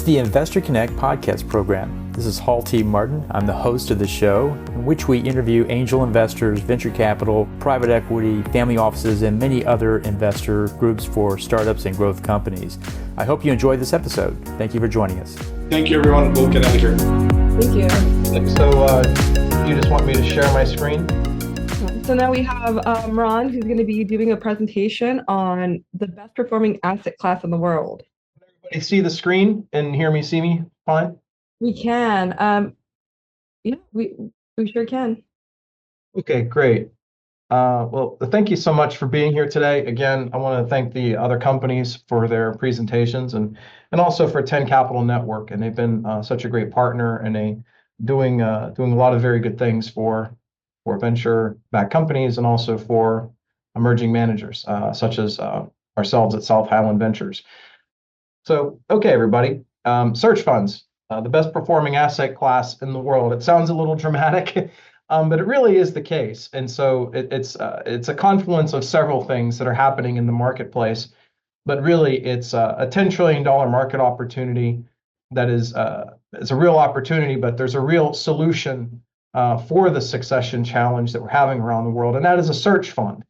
is the Investor Connect podcast program. This is Hall T. Martin. I'm the host of the show, in which we interview angel investors, venture capital, private equity, family offices, and many other investor groups for startups and growth companies. I hope you enjoyed this episode. Thank you for joining us. Thank you, everyone. We'll get out of here. Thank you. So you just want me to share my screen? So now we have Ron, who's going to be doing a presentation on the best performing asset class in the world. Everybody see the screen and hear me, see me fine? We can. Yeah, we sure can. Okay, great. Well, thank you so much for being here today. Again, I want to thank the other companies for their presentations and also for 10 Capital Network. And they've been such a great partner and doing a lot of very good things for venture-backed companies and also for emerging managers, such as ourselves at South Highland Ventures. So, okay, everybody, search funds, the best performing asset class in the world. It sounds a little dramatic, but it really is the case. And so it's a confluence of several things that are happening in the marketplace, but really it's a $10 trillion market opportunity that is it's a real opportunity, but there's a real solution for the succession challenge that we're having around the world, and that is a search fund.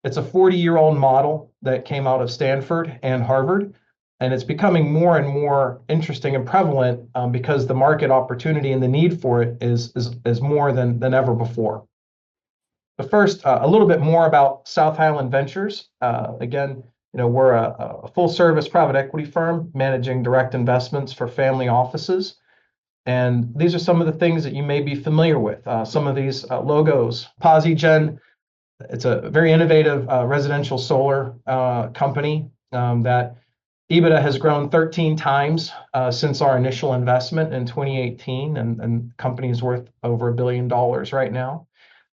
It's a 40-year-old model that came out of Stanford and Harvard, and it's becoming more and more interesting and prevalent because the market opportunity and the need for it is more than ever before. But first, a little bit more about South Highland Ventures. Again, we're a full-service private equity firm managing direct investments for family offices. And these are some of the things that you may be familiar with. Some of these logos. PosiGen, it's a very innovative residential solar company that EBITDA has grown 13 times since our initial investment in 2018, and the company is worth over $1 billion right now.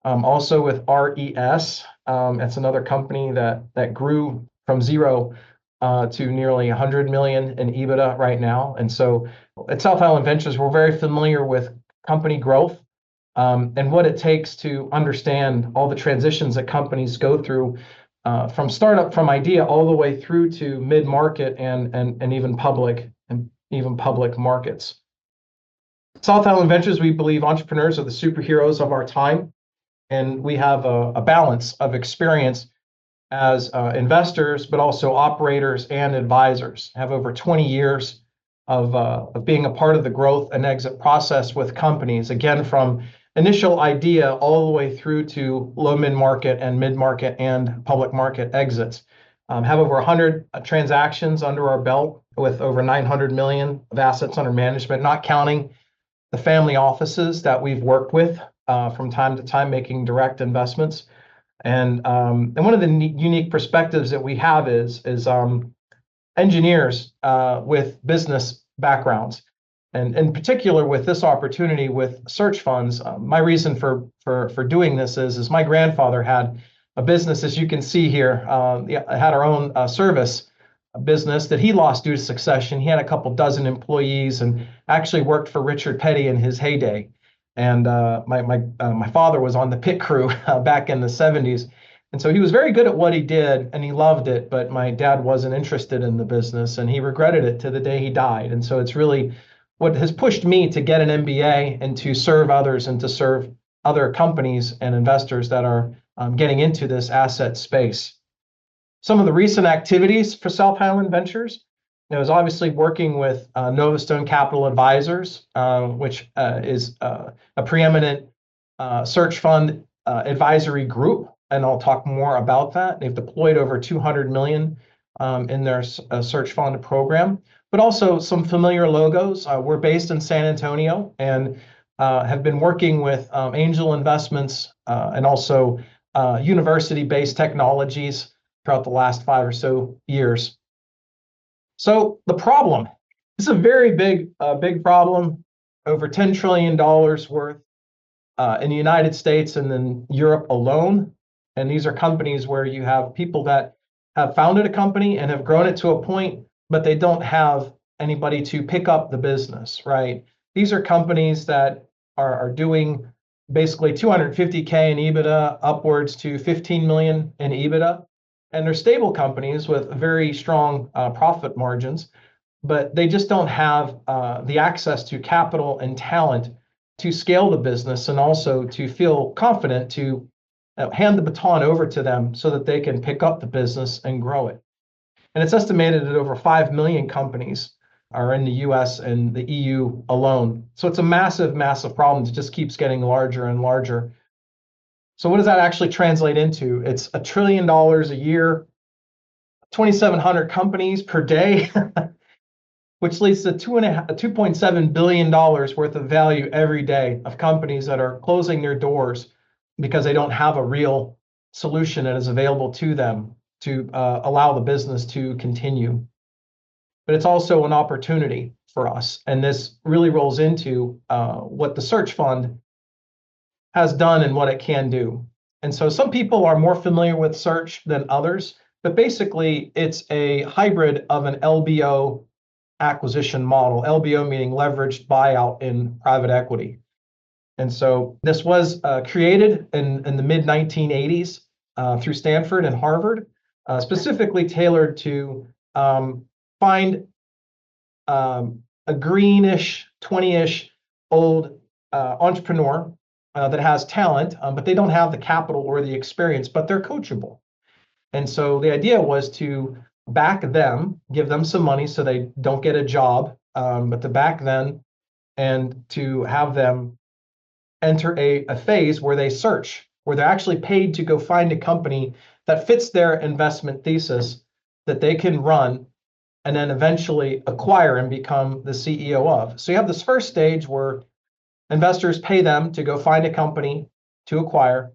Also with RES, it's another company that grew from zero to nearly 100 million in EBITDA right now. And so at South Highland Ventures, we're very familiar with company growth and what it takes to understand all the transitions that companies go through from startup, from idea, all the way through to mid-market and even public markets. South Highland Ventures, we believe entrepreneurs are the superheroes of our time, and we have a balance of experience as investors, but also operators and advisors. Have over 20 years of being a part of the growth and exit process with companies, again, from initial idea all the way through to low mid-market and public market exits. Have over 100 transactions under our belt with over 900 million of assets under management, not counting the family offices that we've worked with from time to time making direct investments. And one of the unique perspectives that we have is engineers with business backgrounds. And in particular with this opportunity with search funds, my reason for doing this is my grandfather had a business, as you can see here, had our own service business that he lost due to succession. He had a couple dozen employees and actually worked for Richard Petty in his heyday. And my father was on the pit crew back in the 70s. And so he was very good at what he did and he loved it, but my dad wasn't interested in the business and he regretted it to the day he died. And so it's really what has pushed me to get an MBA and to serve others and to serve other companies and investors that are getting into this asset space. Some of the recent activities for South Highland Ventures, is obviously working with Novastone Capital Advisors, which is a preeminent search fund advisory group, and I'll talk more about that. They've deployed over 200 million in their search fund program, but also some familiar logos. We're based in San Antonio and have been working with angel investments and also university-based technologies throughout the last 5 or so years. So the problem, this is a very big problem, over $10 trillion worth in the United States and then Europe alone. And these are companies where you have people that have founded a company and have grown it to a point, but they don't have anybody to pick up the business, right? These are companies that are doing basically 250K in EBITDA, upwards to 15 million in EBITDA. And they're stable companies with very strong profit margins, but they just don't have the access to capital and talent to scale the business and also to feel confident to hand the baton over to them so that they can pick up the business and grow it. And it's estimated that over 5 million companies are in the US and the EU alone. So it's a massive, massive problem that just keeps getting larger and larger. So what does that actually translate into? It's $1 trillion a year, 2,700 companies per day, which leads to $2.7 billion worth of value every day of companies that are closing their doors because they don't have a real solution that is available to them to allow the business to continue. But it's also an opportunity for us. And this really rolls into what the search fund has done and what it can do. And so some people are more familiar with search than others, but basically it's a hybrid of an LBO acquisition model, LBO meaning leveraged buyout in private equity. And so this was created in the mid 1980s through Stanford and Harvard, specifically tailored to find a greenish, 20-ish old entrepreneur that has talent, but they don't have the capital or the experience, but they're coachable. And so the idea was to back them, give them some money so they don't get a job, but to back them and to have them enter a phase where they search, where they're actually paid to go find a company that fits their investment thesis that they can run and then eventually acquire and become the CEO of. So you have this first stage where investors pay them to go find a company to acquire.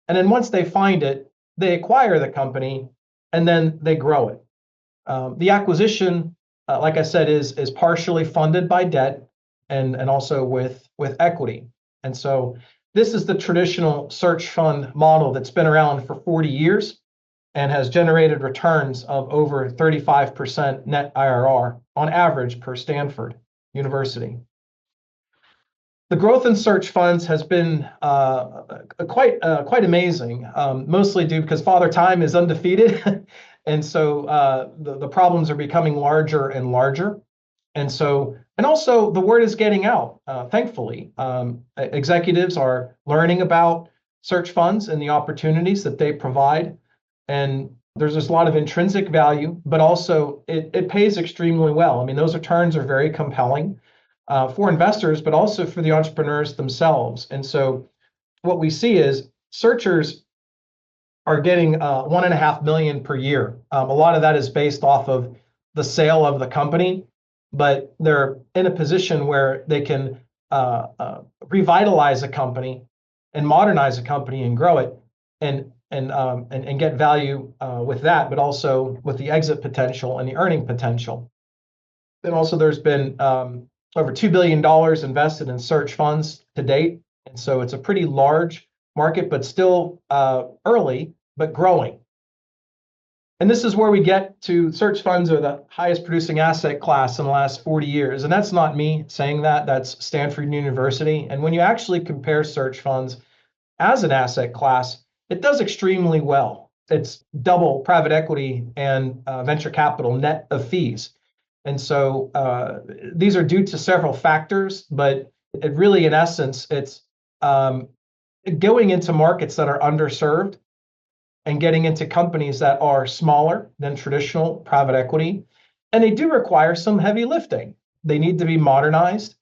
And then once they find it, they acquire the company and then they grow it. The acquisition, like I said, is partially funded by debt and also with equity. And so this is the traditional search fund model that's been around for 40 years and has generated returns of over 35% net IRR on average per Stanford University. The growth in search funds has been quite amazing, mostly due because Father Time is undefeated. And so the problems are becoming larger and larger. And also the word is getting out, thankfully. Executives are learning about search funds and the opportunities that they provide. And there's just a lot of intrinsic value, but also it pays extremely well. I mean, those returns are very compelling for investors, but also for the entrepreneurs themselves. And so what we see is searchers are getting 1.5 million per year. A lot of that is based off of the sale of the company, but they're in a position where they can revitalize a company and modernize a company and grow it and get value with that, but also with the exit potential and the earning potential. And also there's been over $2 billion invested in search funds to date. And so it's a pretty large market, but still early, but growing. And this is where we get to search funds are the highest producing asset class in the last 40 years. And that's not me saying that, that's Stanford University. And when you actually compare search funds as an asset class, it does extremely well. It's double private equity and venture capital net of fees. And so these are due to several factors, but it really, in essence, it's going into markets that are underserved and getting into companies that are smaller than traditional private equity. And they do require some heavy lifting. They need to be modernized,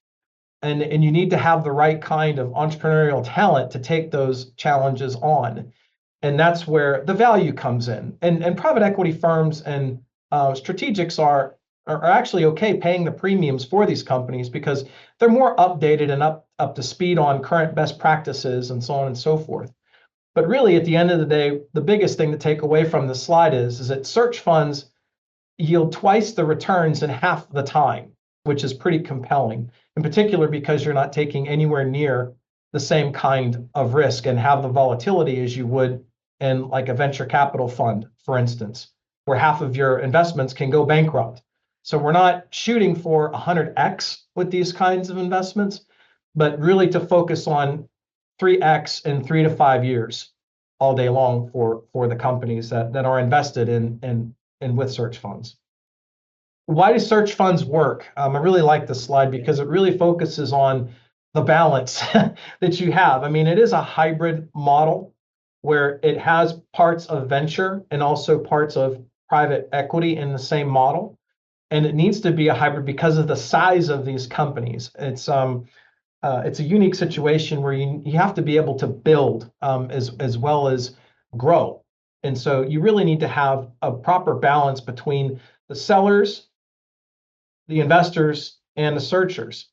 and you need to have the right kind of entrepreneurial talent to take those challenges on. And that's where the value comes in. And private equity firms and strategics are actually okay paying the premiums for these companies because they're more updated and up to speed on current best practices and so on and so forth. But really, at the end of the day, the biggest thing to take away from this slide is that search funds yield twice the returns in half the time, which is pretty compelling, in particular because you're not taking anywhere near the same kind of risk and have the volatility as you would in like a venture capital fund, for instance, where half of your investments can go bankrupt. So we're not shooting for 100x with these kinds of investments, but really to focus on 3x in 3 to 5 years all day long for the companies that are invested in with search funds. why do search funds work? I really like this slide because it really focuses on the balance that you have. I mean, it is a hybrid model where it has parts of venture and also parts of private equity in the same model. And it needs to be a hybrid because of the size of these companies. It's a unique situation where you have to be able to build as well as grow. And so you really need to have a proper balance between the sellers, the investors, and the searchers.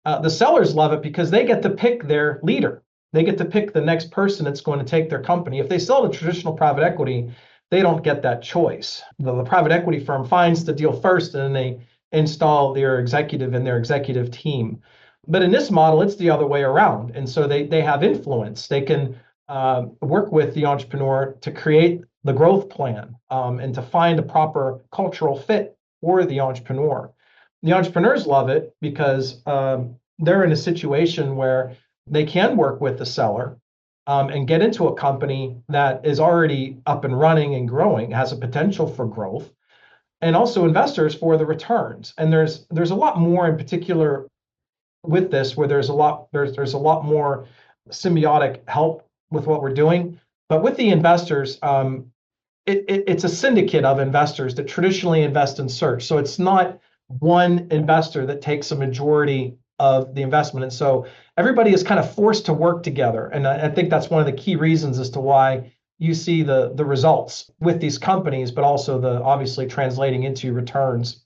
The sellers love it because they get to pick their leader. They get to pick the next person that's going to take their company. If they sell to traditional private equity, they don't get that choice. The private equity firm finds the deal first, and then they install their executive and their executive team. But in this model, it's the other way around. And so they have influence. They can work with the entrepreneur to create the growth plan and to find a proper cultural fit for the entrepreneur. The entrepreneurs love it because they're in a situation where they can work with the seller and get into a company that is already up and running and growing, has a potential for growth, and also investors for the returns. And there's a lot more in particular with this, where there's a lot more symbiotic help with what we're doing. But with the investors, it's a syndicate of investors that traditionally invest in search. So it's not one investor that takes a majority of the investment. And so everybody is kind of forced to work together. And I think that's one of the key reasons as to why you see the results with these companies, but also the obviously translating into returns.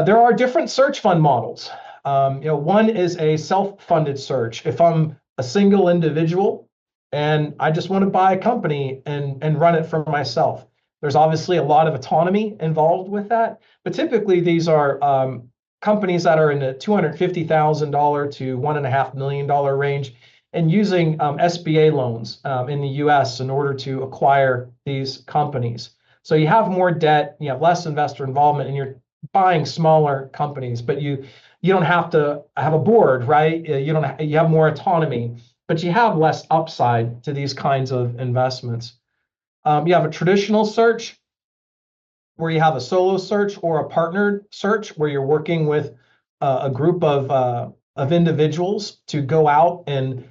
There are different search fund models. One is a self-funded search. If I'm a single individual and I just want to buy a company and run it for myself, there's obviously a lot of autonomy involved with that. But typically, these are companies that are in the $250,000 to $1.5 million range, and using SBA loans in the U.S. in order to acquire these companies. So you have more debt, you have less investor involvement, and you're buying smaller companies, but you don't have to have a board, right? You have more autonomy, but you have less upside to these kinds of investments. You have a traditional search where you have a solo search or a partnered search where you're working with a group of individuals to go out and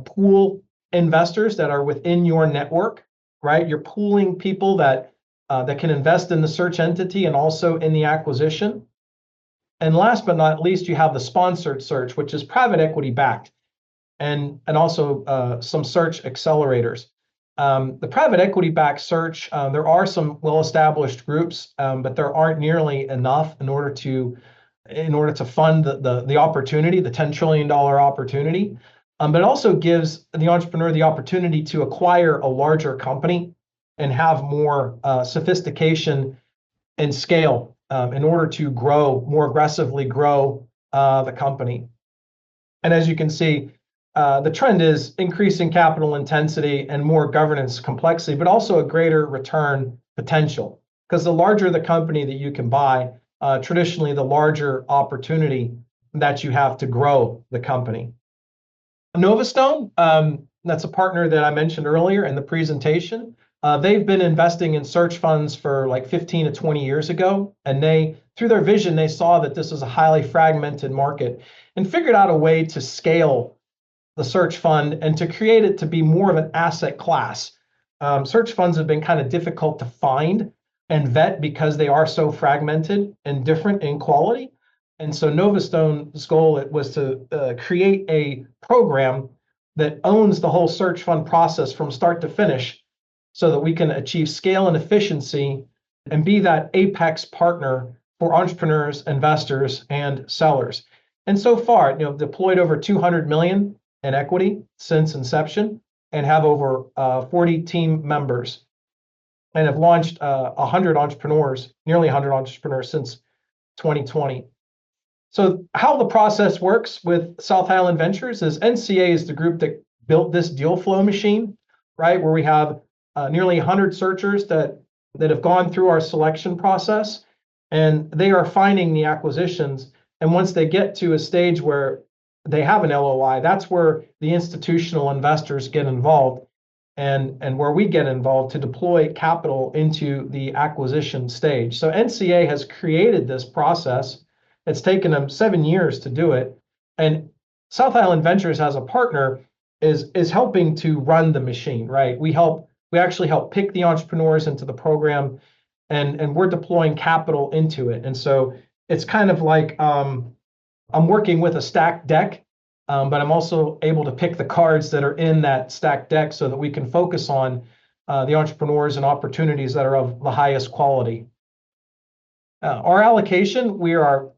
pool investors that are within your network, right? You're pooling people that can invest in the search entity and also in the acquisition. And last but not least, you have the sponsored search, which is private equity backed, and also some search accelerators. The private equity backed search, there are some well-established groups, but there aren't nearly enough in order to fund the opportunity, the $10 trillion opportunity. But it also gives the entrepreneur the opportunity to acquire a larger company and have more sophistication and scale in order to more aggressively grow the company. And as you can see, the trend is increasing capital intensity and more governance complexity, but also a greater return potential. Because the larger the company that you can buy, traditionally the larger opportunity that you have to grow the company. Novastone, that's a partner that I mentioned earlier in the presentation. They've been investing in search funds for like 15 to 20 years ago, and through their vision, they saw that this is a highly fragmented market and figured out a way to scale the search fund and to create it to be more of an asset class. Search funds have been kind of difficult to find and vet because they are so fragmented and different in quality. And so Novastone's goal was to create a program that owns the whole search fund process from start to finish, so that we can achieve scale and efficiency and be that apex partner for entrepreneurs, investors, and sellers. And so far, deployed over 200 million in equity since inception, and have over 40 team members, and have launched nearly 100 entrepreneurs since 2020. So how the process works with South Highland Ventures is NCA is the group that built this deal flow machine, right? Where we have nearly 100 searchers that have gone through our selection process, and they are finding the acquisitions. And once they get to a stage where they have an LOI, that's where the institutional investors get involved. and where we get involved to deploy capital into the acquisition stage. So NCA has created this process. It's taken them 7 years to do it. And South Highland Ventures as a partner is helping to run the machine, right? We actually help pick the entrepreneurs into the program, and we're deploying capital into it. And so it's kind of like I'm working with a stacked deck, but I'm also able to pick the cards that are in that stacked deck so that we can focus on the entrepreneurs and opportunities that are of the highest quality. Our allocation, we are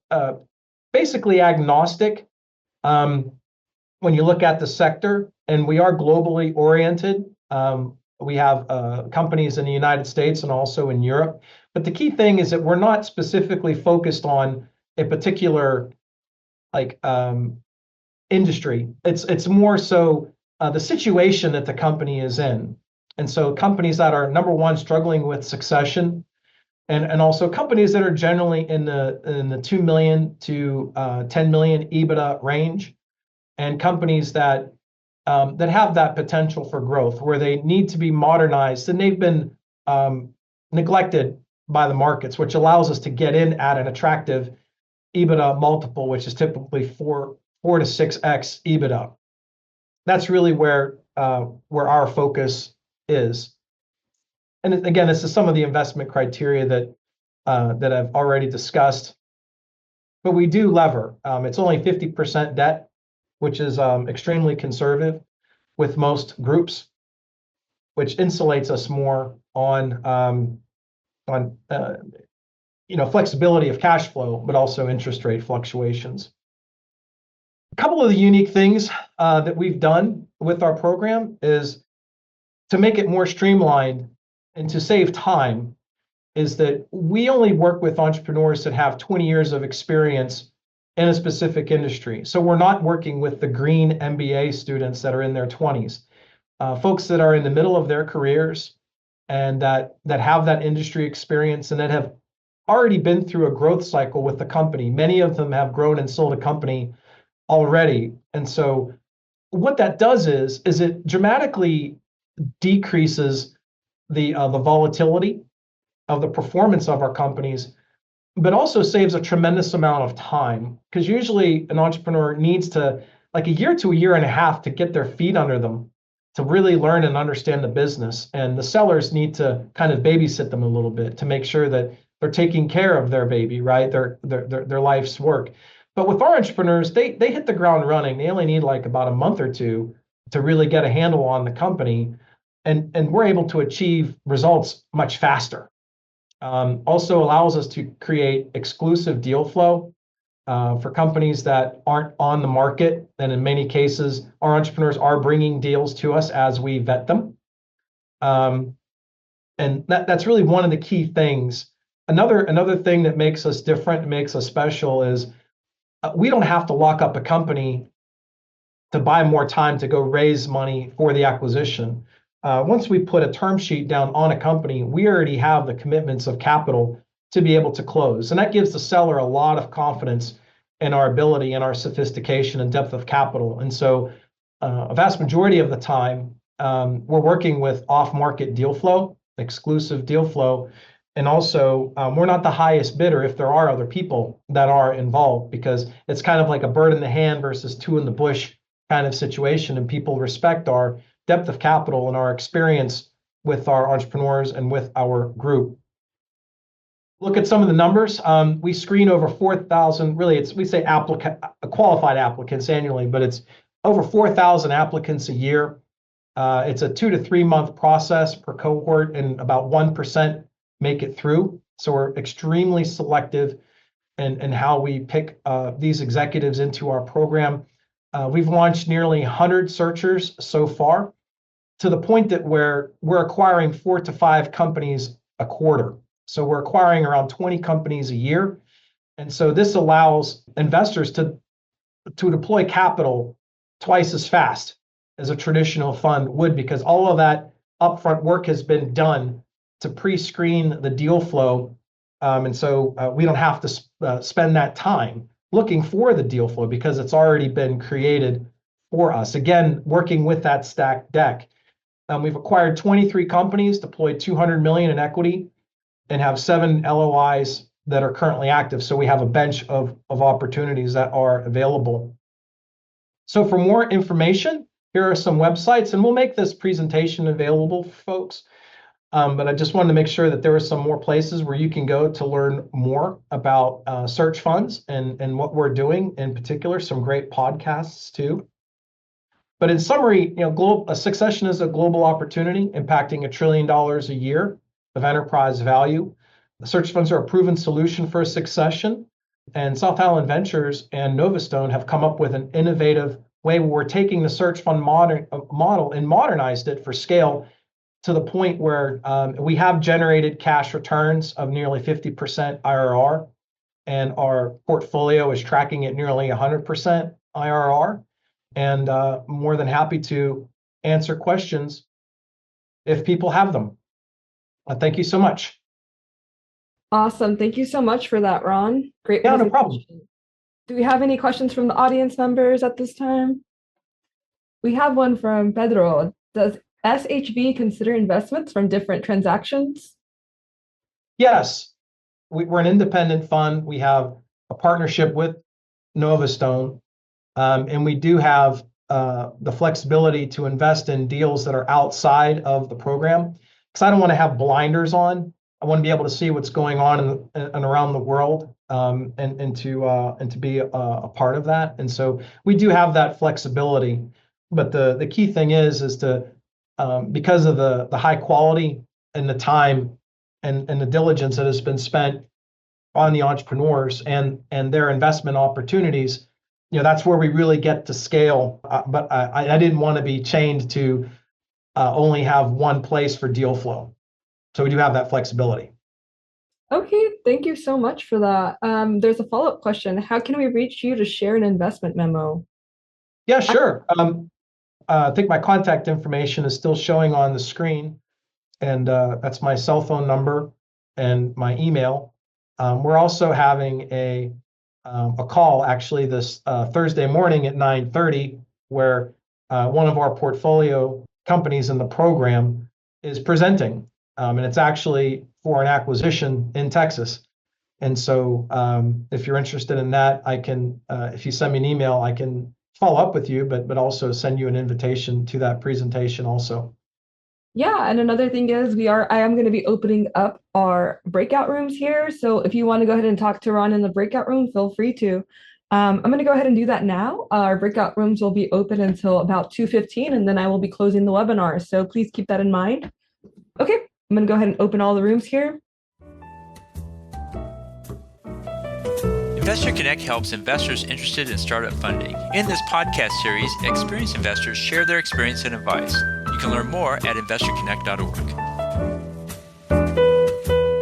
basically agnostic when you look at the sector, and we are globally oriented. We have companies in the United States and also in Europe. But the key thing is that we're not specifically focused on a particular industry. It's more so the situation that the company is in. And so companies that are, number one, struggling with succession, and also companies that are generally in the 2 million to 10 million EBITDA range, and companies that have that potential for growth, where they need to be modernized and they've been neglected by the markets, which allows us to get in at an attractive EBITDA multiple, which is typically 4 to 6x EBITDA. That's really where our focus is. And again, this is some of the investment criteria that I've already discussed. But we do lever. It's only 50% debt, which is extremely conservative with most groups, which insulates us more on flexibility of cash flow, but also interest rate fluctuations. A couple of the unique things that we've done with our program is to make it more streamlined and to save time, is that we only work with entrepreneurs that have 20 years of experience in a specific industry. So we're not working with the green MBA students that are in their 20s. Folks that are in the middle of their careers and that have that industry experience and that have already been through a growth cycle with the company. Many of them have grown and sold a company already. And so what that does is it dramatically decreases the volatility of the performance of our companies, but also saves a tremendous amount of time, because usually an entrepreneur needs to a year to a year and a half to get their feet under them, to really learn and understand the business. And the sellers need to kind of babysit them a little bit to make sure that they're taking care of their baby, right? Their life's work. But with our entrepreneurs, they hit the ground running. They only need about a month or two to really get a handle on the company, and we're able to achieve results much faster. Also allows us to create exclusive deal flow for companies that aren't on the market. And in many cases, our entrepreneurs are bringing deals to us as we vet them. And that's really one of the key things. Another thing that makes us different, makes us special, is we don't have to lock up a company to buy more time to go raise money for the acquisition. Once we put a term sheet down on a company, we already have the commitments of capital to be able to close. And that gives the seller a lot of confidence in our ability and our sophistication and depth of capital. And so a vast majority of the time, we're working with off-market deal flow, exclusive deal flow. And also, we're not the highest bidder if there are other people that are involved, because it's kind of like a bird in the hand versus two in the bush kind of situation. And people respect our depth of capital and our experience with our entrepreneurs and with our group. Look at some of the numbers. We screen over 4,000, really we say qualified applicants annually, but it's over 4,000 applicants a year. It's a 2 to 3 month process per cohort, and about 1% make it through. So we're extremely selective in how we pick these executives into our program. We've launched nearly 100 searchers so far, to the point that we're acquiring 4 to 5 companies a quarter. So we're acquiring around 20 companies a year. And so this allows investors to deploy capital twice as fast as a traditional fund would, because all of that upfront work has been done to pre-screen the deal flow. And so we don't have to spend that time looking for the deal flow, because it's already been created for us. Again, working with that stacked deck. We've acquired 23 companies, deployed 200 million in equity, and have 7 LOIs that are currently active. So we have a bench of opportunities that are available. So for more information, here are some websites, and we'll make this presentation available for folks. But I just wanted to make sure that there are some more places where you can go to learn more about search funds and what we're doing, in particular, some great podcasts too. But in summary, succession is a global opportunity impacting $1 trillion a year of enterprise value. The search funds are a proven solution for succession, and South Highland Ventures and Novastone have come up with an innovative way where we're taking the search fund model and modernized it for scale to the point where we have generated cash returns of nearly 50% IRR, and our portfolio is tracking at nearly 100% IRR. And more than happy to answer questions if people have them. Thank you so much. Awesome. Thank you so much for that, Ron. Great Yeah, no presentation. problem. Do we have any questions from the audience members at this time? We have one from Pedro. Does SHV consider investments from different transactions? Yes, we're an independent fund. We have a partnership with Novastone, and we do have the flexibility to invest in deals that are outside of the program, because I don't want to have blinders on. I want to be able to see what's going on in around the world, and to be a part of that. And so we do have that flexibility. But the key thing is to because of the high quality and the time and the diligence that has been spent on the entrepreneurs and their investment opportunities, that's where we really get to scale. But I didn't want to be chained to only have one place for deal flow. So we do have that flexibility. Okay, thank you so much for that. There's a follow-up question. How can we reach you to share an investment memo? Yeah, sure. I think my contact information is still showing on the screen, and that's my cell phone number and my email. We're also having a call actually this Thursday morning at 9:30, where one of our portfolio companies in the program is presenting, and it's actually for an acquisition in Texas. And so if you're interested in that, I can, if you send me an email, I can follow up with you, but also send you an invitation to that presentation also. Yeah, and another thing is I am going to be opening up our breakout rooms here. So if you want to go ahead and talk to Ron in the breakout room, feel free to. I'm going to go ahead and do that now. Our breakout rooms will be open until about 2:15, and then I will be closing the webinar. So please keep that in mind. Okay, I'm going to go ahead and open all the rooms here. Investor Connect helps investors interested in startup funding. In this podcast series, experienced investors share their experience and advice. You can learn more at investorconnect.org.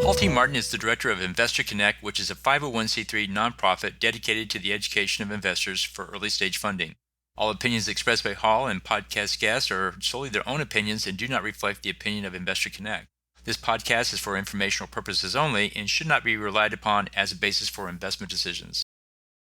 Halty Martin is the director of Investor Connect, which is a 501c3 nonprofit dedicated to the education of investors for early stage funding. All opinions expressed by Hall and podcast guests are solely their own opinions and do not reflect the opinion of Investor Connect. This podcast is for informational purposes only and should not be relied upon as a basis for investment decisions.